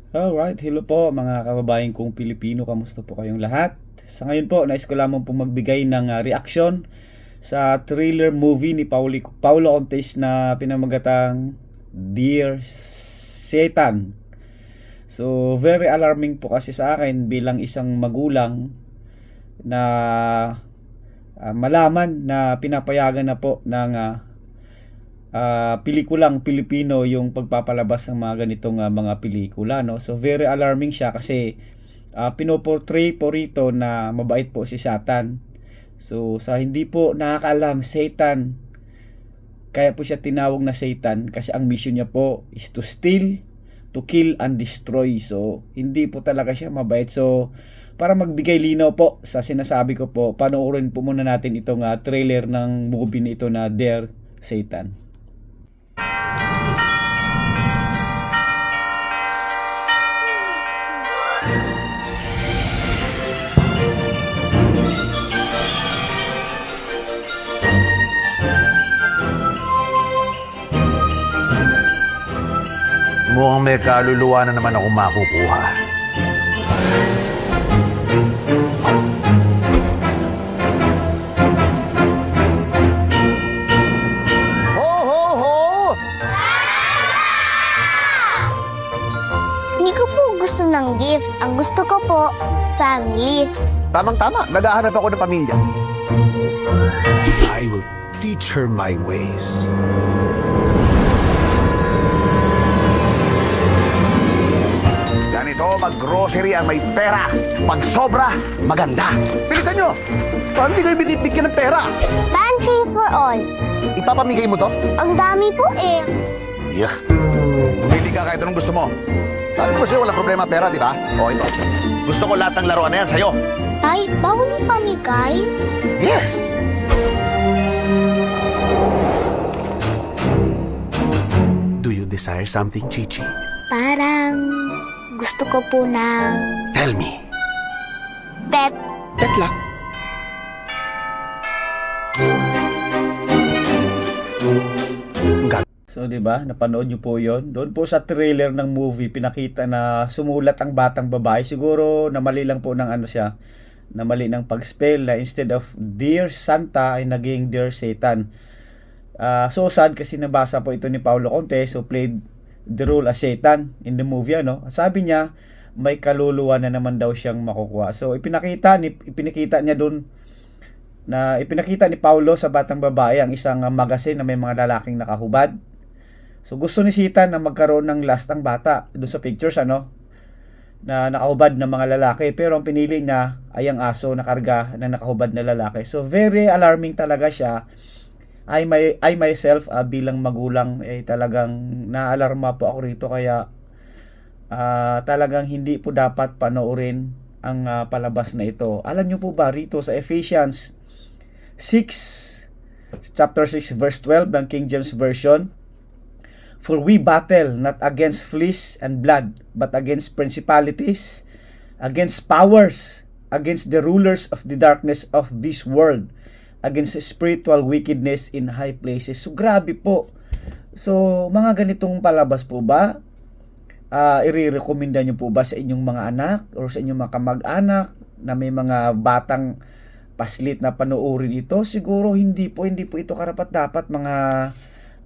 Alright, hello po mga kababayan kong Pilipino, kamusta po kayong lahat? Sa ngayon po, nais ko lamang po magbigay ng reaksyon sa thriller movie ni Paulo Contes na pinamagatang Dear Satan. So, very alarming po kasi sa akin bilang isang magulang na malaman na pinapayagan na po ng pelikulang Pilipino yung pagpapalabas ng mga ganitong mga pelikula, no? So very alarming siya kasi pinoportray po rito na mabait po si Satan. So sa hindi po nakakaalam, Satan, kaya po siya tinawag na Satan kasi ang mission niya po is to steal, to kill and destroy. So hindi po talaga siya mabait. So para magbigay linaw po sa sinasabi ko po, panoorin po muna natin itong trailer ng movie nito na Dear Satan. Mukhang may kaluluwa na naman ako makukuha. Ho, ho, ho! Hindi ko po gusto ng gift. Ang gusto ko po, family. Tamang-tama, naghahanap ako ng pamilya. I will teach her my ways. Ganito, mag-grocery ang may pera. Pag sobra, maganda. Bilisan nyo! Parang hindi kayo binibigyan ng pera. Pantry for all. Ipapamigay mo to? Ang dami po eh. Yeah. Pili ka kahit anong gusto mo. Sabi ko sa'yo, walang problema pera, di ba? O, ito. Gusto ko lahat ng laruan na yan sa'yo. Tay, bawal mo pamigay? Yes! Do you desire something, Chichi? Parang gusto ko po ng Tell me. pet. Pet lang. So 'di ba? Napanood niyo po 'yon. Doon po sa trailer ng movie pinakita na sumulat ang batang babae. Siguro namali lang po ng ano siya, namali ng pag-spell na instead of Dear Santa ay naging Dear Satan. So sad kasi nabasa po ito ni Paulo Contes, who played the role as Satan in the movie, ano. Sabi niya may kaluluwa na naman daw siyang makukuha. So ipinakita niya doon na ipinakita ni Paulo sa batang babae ang isang magazine na may mga lalaking nakahubad. So gusto ni Satan na magkaroon ng last ang bata doon sa pictures, ano, na nakahubad na mga lalaki, pero ang pinili niya ay ang aso na karga ng nakahubad na lalaki. So very alarming talaga siya. I myself bilang magulang talagang naalarma po ako rito, kaya talagang hindi po dapat panoorin ang palabas na ito. Alam niyo po ba rito sa Ephesians 6 chapter 6 verse 12 ng King James Version, "For we battle not against flesh and blood, but against principalities, against powers, against the rulers of the darkness of this world, against spiritual wickedness in high places." So grabe po. So mga ganitong palabas po ba, i-recommenda nyo po ba sa inyong mga anak or sa inyong mga kamag-anak na may mga batang paslit na panoorin ito? Siguro hindi po ito karapat-dapat, mga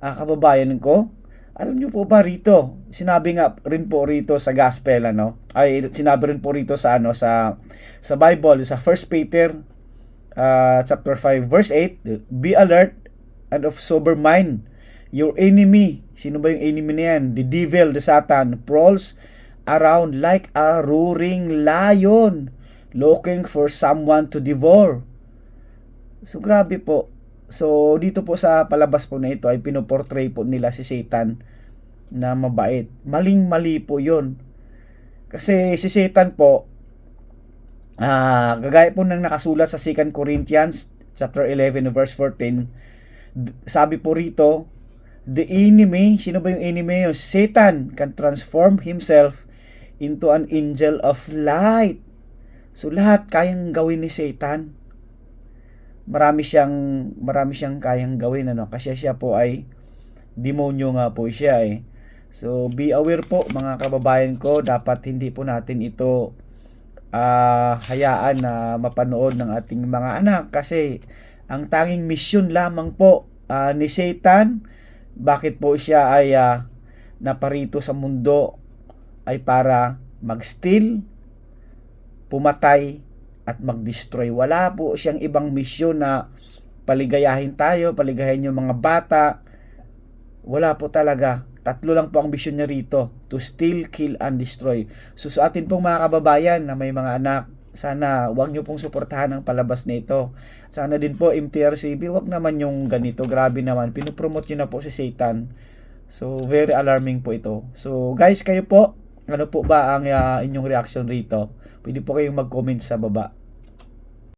kababayan ko. Alam niyo po ba rito, sinabi nga rin po rito sa gospel, ano, ay sinabi rin po rito sa sa Bible, sa 1 Peter chapter 5 verse 8, "Be alert and of sober mind. Your enemy," sino ba yung enemy na yan? "The devil, the Satan, prowls around like a roaring lion, looking for someone to devour." So grabe po. So dito po sa palabas po na ito ay pinoportray po nila si Satan na mabait. Maling-mali po 'yon. Kasi si Satan po, kagaya po ng nakasulat sa 2 Corinthians chapter 11 verse 14, sabi po rito, the enemy, sino ba yung enemy? Yung Satan can transform himself into an angel of light. So lahat kayang gawin ni Satan. Marami siyang kayang gawin, ano, kasi siya po ay demonyo nga po siya eh. So be aware po mga kababayan ko, dapat hindi po natin ito hayaan na mapanood ng ating mga anak, kasi ang tanging misyon lamang po ni Satan, bakit po siya ay naparito sa mundo, ay para mag-steal, pumatay at mag-destroy. Wala po siyang ibang misyon na paligayahin tayo, paligayahin yung mga bata. Wala po talaga. Tatlo lang po ang misyon niya rito: to steal, kill, and destroy. So sa atin pong mga kababayan na may mga anak, sana wag nyo pong suportahan ang palabas na ito. Sana din po MTRCB, wag naman yung ganito. Grabe naman, pinopromote nyo na po si Satan. So very alarming po ito. So guys, kayo po, ano po ba ang inyong reaction rito? Pwede po kayong mag-comment sa baba.